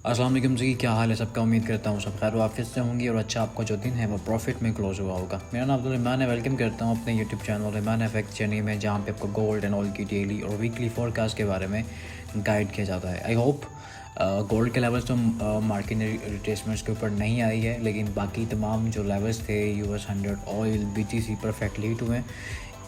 अस्सलाम वालेकुम जी, क्या हाल है सबका। उम्मीद करता हूँ सब खैर वाफिस से होंगी और अच्छा आपका जो दिन है वो प्रॉफिट में क्लोज हुआ होगा। मेरा नाम अब्दुल है। वेलकम करता हूँ अपने YouTube channel Rahman FX journey में, जहाँ पे आपको गोल्ड एंड ऑयल की डेली और वीकली फोरकास्ट के बारे में गाइड किया जाता है। आई होप गोल्ड के लेवल्स तो मार्केट रिट्रेसमेंट्स के ऊपर नहीं आई है, लेकिन बाकी तमाम जो लेवल्स थे US 100 oil BTC perfectly hit हुए हैं।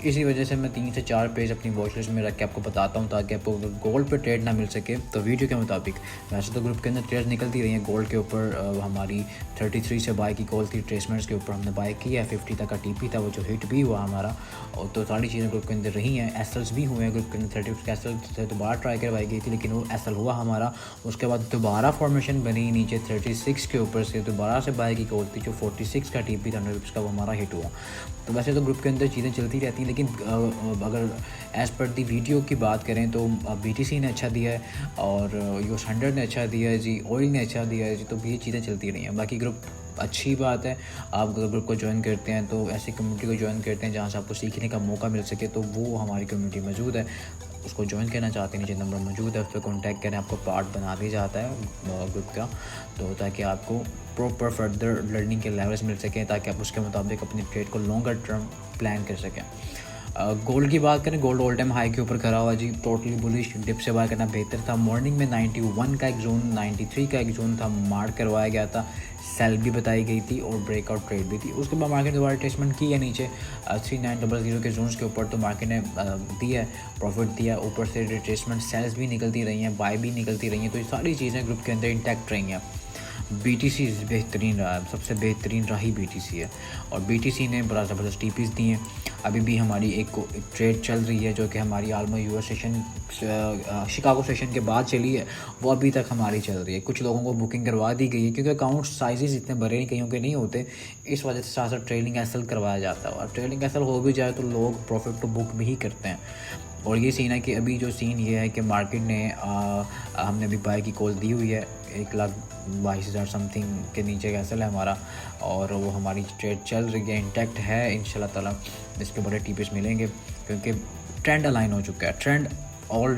इसी वजह से मैं 3 से 4 पेज अपनी वॉच लिस्ट में रख के आपको बताता हूँ, ताकि आपको अगर गोल्ड पे ट्रेड ना मिल सके तो वीडियो के मुताबिक। वैसे तो ग्रुप के अंदर ट्रेड निकलती रही है गोल्ड के ऊपर। हमारी 33 से बाय की कॉल थी, ट्रेसमेंट्स के ऊपर हमने बाय किया है। 50 तक का TP था वो जो हिट भी हुआ हमारा, और तो सारी चीज़ें ग्रुप के अंदर रही हैं। SLs भी हुए हैं ग्रुप के अंदर। 30 SL से दोबारा ट्राई करवाई गई थी, लेकिन वो SL हुआ हमारा। उसके बाद दोबारा फॉर्मेशन बनी नीचे 36 के ऊपर से, दोबारा से बाय की कॉल थी जो 46 का TP था 100 का, वो हमारा हिट हुआ। तो वैसे तो ग्रुप के अंदर चीज़ें चलती रहती हैं, लेकिन अगर एज़ पर दी वीडियो की बात करें तो BTC ने अच्छा दिया है और US 100 ने अच्छा दिया है जी, ऑयल ने अच्छा दिया है जी। तो ये चीज़ें चलती रही हैं। बाकी ग्रुप अच्छी बात है, आप ग्रुप को ज्वाइन करते हैं तो ऐसी कम्युनिटी को ज्वाइन करते हैं जहाँ से आपको सीखने का मौका मिल सके, तो वो हमारी कम्युनिटी मौजूद है। उसको ज्वाइन करना चाहते हैं, नीचे नंबर मौजूद है, उस पर कॉन्टैक्ट करें, आपको पार्ट बना दिया जाता है ग्रुप का, तो ताकि आपको प्रॉपर फर्दर लर्निंग के लेवल्स मिल सकें, ताकि आप उसके मुताबिक अपनी ट्रेड को लॉन्गर टर्म प्लान कर सकें। गोल्ड की बात करें, गोल्ड ऑल टाइम हाई के ऊपर खड़ा हुआ जी, टोटली बुलिश। डिप से बाय करना बेहतर था। मॉर्निंग में 91 का एक जोन, 93 का एक जोन था, मार्क करवाया गया था, सेल भी बताई गई थी और ब्रेकआउट ट्रेड भी थी। उसके बाद मार्केट ने दोबारा टेस्टमेंट की है नीचे 3900 के जोन्स के ऊपर, तो मार्केट ने दिया है, प्रॉफिट दिया। ऊपर से रिट्रेसमेंट सेल्स भी निकलती रही हैं, बाय भी निकलती रही हैं, तो ये सारी चीज़ें ग्रुप के अंदर इंटैक्ट रही हैं। BTC बेहतरीन रहा है, सबसे बेहतरीन रहा ही BTC है, और BTC ने बड़ा ज़बरदस्त TPs दिए हैं। अभी भी हमारी एक ट्रेड चल रही है जो कि हमारी almost US session Chicago session के बाद चली है, वो अभी तक हमारी चल रही है। कुछ लोगों को बुकिंग करवा दी गई है, क्योंकि अकाउंट साइजेस इतने बड़े नहीं, कईयों के नहीं होते, इस वजह से साथ साथ ट्रेलिंग SL करवाया जाता है। और ट्रेलिंग SL हो भी जाए तो लोग प्रॉफिट तो बुक भी करते हैं। और ये सीन है कि अभी जो सीन ये है कि मार्केट ने हमने अभी बाय की कॉल दी हुई है 1,22,000 समथिंग के नीचे का SL है हमारा, और वो हमारी ट्रेड चल रही है, इंटैक्ट है। इंशाल्लाह ताला इसके बड़े TPs मिलेंगे, क्योंकि ट्रेंड अलाइन हो चुका है। Trend all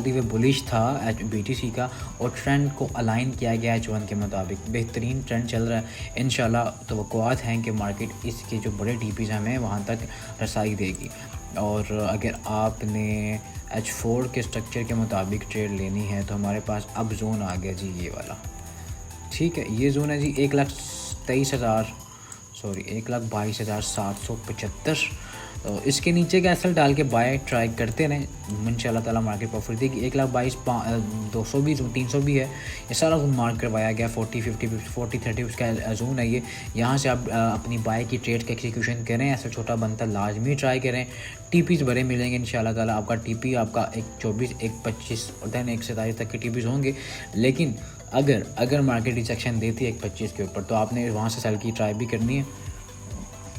the way bullish था BTC का, और ट्रेंड को अलाइन किया गया H1 के मुताबिक। बेहतरीन ट्रेंड चल रहा है। इंशाल्लाह तवक्कुआत हैं कि मार्केट इसके जो बड़े TPs हैं हमें वहाँ तक रसाई देगी। और अगर आपने H4 के स्ट्रक्चर के मुताबिक ट्रेड लेनी है तो हमारे पास अब जोन आ गया जी, ये वाला, ठीक है। ये जोन है जी 1,22,775। तो इसके नीचे का SL डाल के बाय ट्राई करते रहें, इंशाल्लाह ताला मार्केट प्रॉफिट देगी। 1,22,200 भी, 300 भी है, ये सारा जोन मार्क करवाया गया। 40, 50, 40, 30 उसका जोन है ये। यहाँ से आप अपनी बाय की ट्रेड का एग्जीक्यूशन करें, ऐसा छोटा बनता लाजमी ट्राई करें। TPs बड़े मिलेंगे इंशाल्लाह ताला। आपका TP आपका 1,24, 1,25 और दैन 1,27 तक के TPs होंगे। लेकिन अगर मार्केट रिजेक्शन देती है 1,25 के ऊपर, तो आपने वहाँ से सेल की ट्राई भी करनी है।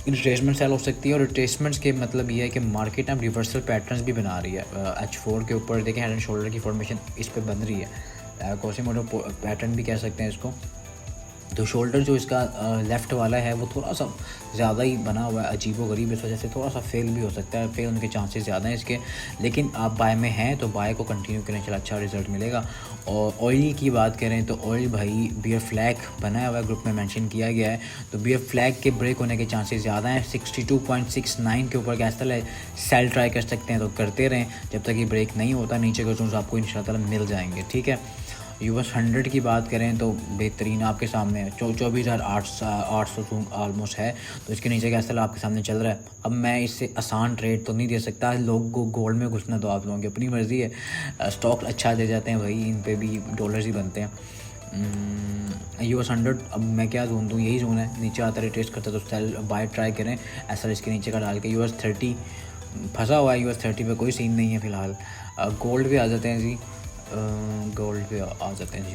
रिट्रेसमेंट सेल हो सकती है, और रिट्रेसमेंट्स के मतलब ये है कि मार्केट अब रिवर्सल पैटर्न्स भी बना रही है। H4 के ऊपर देखें, हेड एंड शोल्डर की फॉर्मेशन इस पर बन रही है। कोसिमोटो पैटर्न भी कह सकते हैं इसको। तो शोल्डर जो इसका लेफ़्ट वाला है वो थोड़ा सा ज़्यादा ही बना हुआ है, अजीबो गरीब, इस वजह से थोड़ा सा फेल भी हो सकता है। फेल होने के चांसेस ज़्यादा हैं इसके, लेकिन आप बाय में हैं तो बाय को कंटिन्यू करें, चला अच्छा रिजल्ट मिलेगा। और ऑयल की बात करें तो ऑयल भाई बियर फ्लैग बनाया हुआ है, ग्रुप में मेंशन किया गया है, तो बियर फ्लैग के ब्रेक होने के चांसेस ज़्यादा हैं। 62.69 के ऊपर कैसल है, सेल ट्राई कर सकते हैं तो करते रहें जब तक ये ब्रेक नहीं होता। नीचे के जोन्स आपको इंशाल्लाह ताला मिल जाएंगे, ठीक है। US 100 की बात करें तो बेहतरीन आपके सामने 24,800 ऑलमोस्ट है, तो इसके नीचे का SL आपके सामने चल रहा है। अब मैं इससे आसान ट्रेड तो नहीं दे सकता, लोगों को गोल्ड में घुसना तो आप लोगों की अपनी मर्ज़ी है। स्टॉक अच्छा दे जाते हैं भाई, इन पे भी डॉलर्स ही बनते हैं। US 100 अब मैं क्या जोन दूँ, यही जोन है, नीचे आता रिट्रेस करता तो सेल बाय ट्राई करें। SL इसके नीचे का डाल के US 30 फंसा हुआ है, US 30 पे कोई सीन नहीं है फ़िलहाल। गोल्ड पे आ जाते हैं जी, गोल्ड पे आ जाते हैं जी।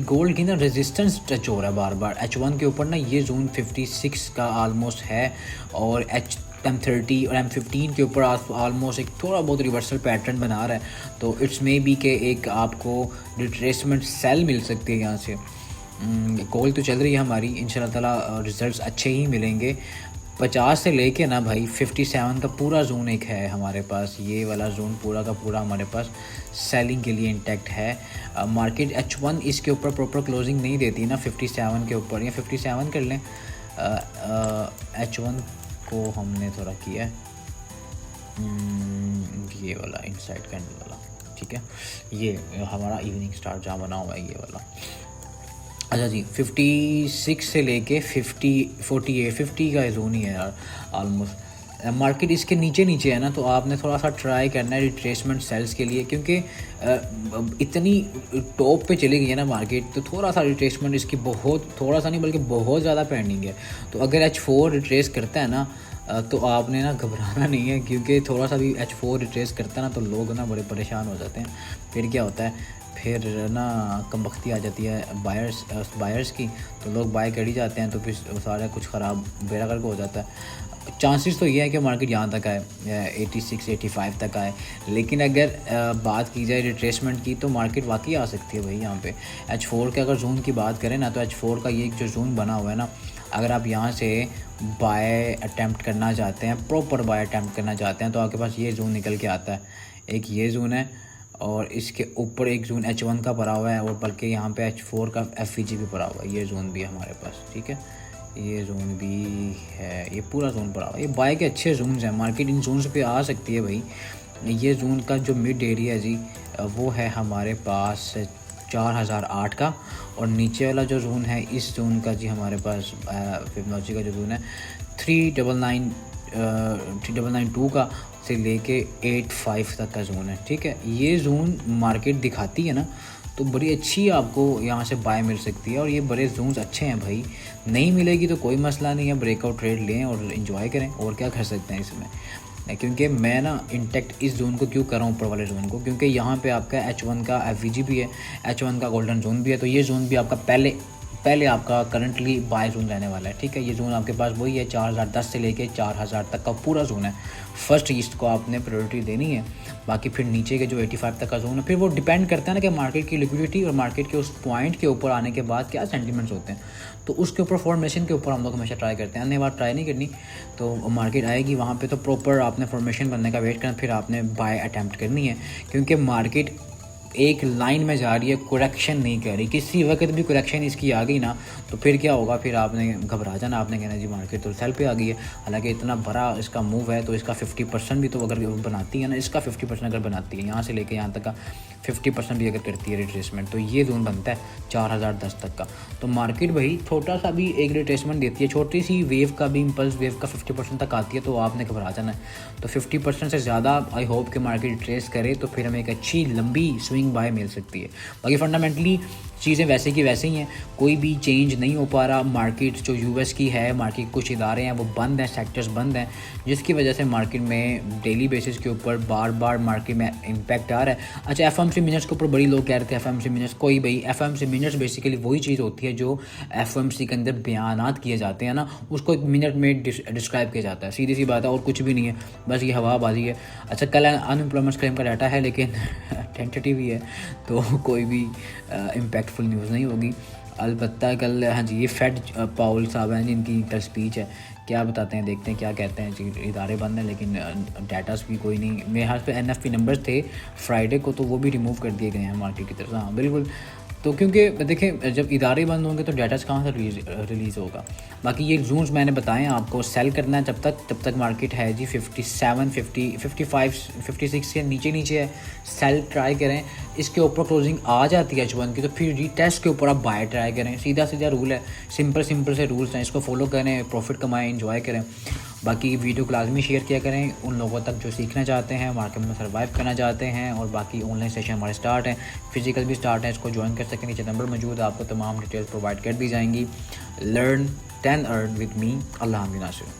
गोल्ड की ना रेजिस्टेंस टच हो रहा है बार बार H1 के ऊपर ना। ये जोन 56 का आलमोस्ट है, और M30 और M15 के ऊपर आलमोस्ट एक थोड़ा बहुत रिवर्सल पैटर्न बना रहा है। तो इट्स मे बी के एक आपको रिट्रेसमेंट सेल मिल सकती है यहाँ से। कॉल तो चल रही है हमारी, इंशाल्लाह ताला रिजल्ट्स अच्छे ही मिलेंगे। 50 से लेके ना भाई 57 का पूरा जोन एक है हमारे पास। ये वाला जोन पूरा का पूरा हमारे पास सेलिंग के लिए इंटैक्ट है। मार्केट H1 इसके ऊपर प्रॉपर क्लोजिंग नहीं देती ना 57 के ऊपर, या 57 कर लें। H1 को हमने थोड़ा किया है ये वाला इनसाइड कैंडल वाला, ठीक है। ये हमारा इवनिंग स्टार जहाँ बना हुआ है ये वाला। अच्छा जी, 56 से लेके 50 का जोन ही है यार ऑलमोस्ट। मार्केट इसके नीचे नीचे है ना, तो आपने थोड़ा सा ट्राई करना है रिट्रेसमेंट सेल्स के लिए, क्योंकि इतनी टॉप पे चली गई है ना मार्केट, तो थोड़ा सा रिट्रेसमेंट इसकी बहुत, थोड़ा सा नहीं बल्कि बहुत ज़्यादा पेंडिंग है। तो अगर H4 रिट्रेस करता है ना तो आपने ना घबराना नहीं है, क्योंकि थोड़ा सा भी H4 रिट्रेस करता है ना तो लोग ना बड़े परेशान हो जाते हैं। फिर क्या होता है, फिर ना कमबख्ती आ जाती है बायर्स की, तो लोग बाय कर ही जाते हैं, तो फिर सारा कुछ ख़राब बेड़ा करके हो जाता है। चांसेस तो ये है कि मार्केट यहाँ तक आए, 86-85 तक आए, लेकिन अगर बात की जाए रिट्रेसमेंट की तो मार्केट वाकई आ सकती है भाई यहाँ पे। H4 के अगर जोन की बात करें ना, तो H4 का ये जो जोन बना हुआ है ना, अगर आप यहाँ से बाय अटैम्प्ट करना चाहते हैं, प्रॉपर बाय अटैम्प्ट करना चाहते हैं, तो आपके पास ये जोन निकल के आता है। एक ये जोन है और इसके ऊपर एक जोन H1 का पड़ा हुआ है, और बल्कि यहाँ पे H4 का FVG भी पड़ा हुआ है। ये जोन भी है हमारे पास, ठीक है, ये जोन भी है, ये पूरा जोन पड़ा हुआ है। ये बाय के अच्छे जोन्स हैं, मार्केट इन जोन्स पे आ सकती है भाई। ये जोन का जो मिड एरिया है जी वो है हमारे पास 4008 का, और नीचे वाला जो जोन है इस जोन का जी हमारे पास फिबोनाची का जो जोन है 3992 का से लेके 85 तक का जोन है, ठीक है। ये जोन मार्केट दिखाती है ना, तो बड़ी अच्छी आपको यहाँ से बाय मिल सकती है, और ये बड़े जोन्स अच्छे हैं भाई। नहीं मिलेगी तो कोई मसला नहीं है, ब्रेकआउट ट्रेड लें और इन्जॉय करें, और क्या कर सकते हैं इसमें। क्योंकि मैं ना इंटैक्ट इस जोन को क्यों कर रहा हूँ, ऊपर वाले जोन को, क्योंकि यहाँ पे आपका H1 का FVG भी है, H1 का गोल्डन जोन भी है, तो ये जोन भी आपका पहले आपका करंटली बाय जोन रहने वाला है, ठीक है। ये जोन आपके पास वही है 4010 से लेके 4000 तक का पूरा जोन है। फर्स्ट ईस्ट को आपने प्रायोरिटी देनी है, बाकी फिर नीचे के जो 85 तक का जोन है, फिर वो डिपेंड करता है ना कि मार्केट की लिक्विडिटी और मार्केट के उस पॉइंट के ऊपर आने के बाद क्या सेंटिमेंट्स होते हैं, तो उसके ऊपर फॉर्मेशन के ऊपर हम लोग हमेशा ट्राई करते हैं। अन्य बार ट्राई नहीं करनी, तो मार्केट आएगी वहाँ पे तो प्रॉपर आपने फॉर्मेशन बनने का वेट करना, फिर आपने बाय अटैम्प्ट करनी है, क्योंकि मार्केट एक लाइन में जा रही है, करेक्शन नहीं कर रही। किसी वक्त भी करेक्शन इसकी आ गई ना, तो फिर क्या होगा, फिर आपने घबरा जाना, आपने कहना जी मार्केट तो सेल पे आ गई है। हालांकि इतना बड़ा इसका मूव है, तो इसका 50% भी तो अगर बनाती है ना, इसका 50% अगर बनाती है, यहाँ से लेके यहाँ तक का 50% भी अगर करती है रिट्रेसमेंट, तो ये जोन बनता है 4010 तक का। तो मार्केट भाई छोटा सा भी एक रिट्रेसमेंट देती है, छोटी सी वेव का भी, इम्पल्स वेव का 50% तक आती है, तो आपने घबरा जाना है। तो 50% से ज़्यादा आई होप कि मार्केट ट्रेस करे, तो फिर हमें एक अच्छी लंबी स्विंग बाय मिल सकती है। बाकी फंडामेंटली चीज़ें वैसे की वैसे ही हैं, कोई भी चेंज नहीं हो पा रहा। मार्केट जो US की है, मार्केट कुछ इदारे हैं वो बंद हैं, सेक्टर्स बंद हैं, जिसकी वजह से मार्केट में डेली बेसिस के ऊपर बार बार मार्केट में इम्पैक्ट आ रहा है। अच्छा, FMC मिनट्स के ऊपर बड़ी लोग कह रहे थे FMC मिनट्स, कोई भाई FMC मिनट्स बेसिकली वही चीज़ होती है जो FMC के अंदर बयानात किए जाते हैं ना, उसको एक मिनट में डिस्क्राइब किया जाता है, सीधी सी बात है, और कुछ भी नहीं है, बस ये हवाबाजी है। अच्छा, कल अनएम्प्लॉयमेंट क्लेम का डाटा है, लेकिन टेंटेटिव ही है, तो कोई भी इम्पैक्टफुल न्यूज़ नहीं होगी। अलबत्ता कल, हाँ जी, ये फेड पाउल साहब हैं जिनकी कल स्पीच है, क्या बताते हैं, देखते हैं क्या कहते हैं जी। इदारे बंद हैं, लेकिन डाटास भी कोई नहीं, मेरे हाथ पे NFP नंबर्स थे फ्राइडे को, तो वो भी रिमूव कर दिए गए हैं मार्केट की तरफ से। हाँ बिल्कुल, तो क्योंकि देखें जब इदारे बंद होंगे तो डाटा कहाँ से रिलीज़ होगा। बाकी ये जोन्स मैंने बताए हैं आपको, सेल करना है जब तक मार्केट है जी 57, 50, 55, 56 के नीचे है, सेल ट्राई करें। इसके ऊपर क्लोजिंग आ जाती है H1 की, तो फिर रीटेस्ट के ऊपर आप बाय ट्राई करें। सीधा रूल है, सिंपल से रूल्स हैं, इसको फॉलो करें, प्रॉफिट कमाएं, एंजॉय करें। बाकी वीडियो को लाजमी शेयर किया करें उन लोगों तक जो सीखना चाहते हैं, मार्केट में सर्वाइव करना चाहते हैं। और बाकी ऑनलाइन सेशन हमारे स्टार्ट हैं, फिजिकल भी स्टार्ट हैं, इसको ज्वाइन कर सकें। नीचे नंबर मौजूद है, आपको तमाम डिटेल्स प्रोवाइड कर दी जाएंगी। Learn 10 earn with me. अल्लाह हाफ़िज़।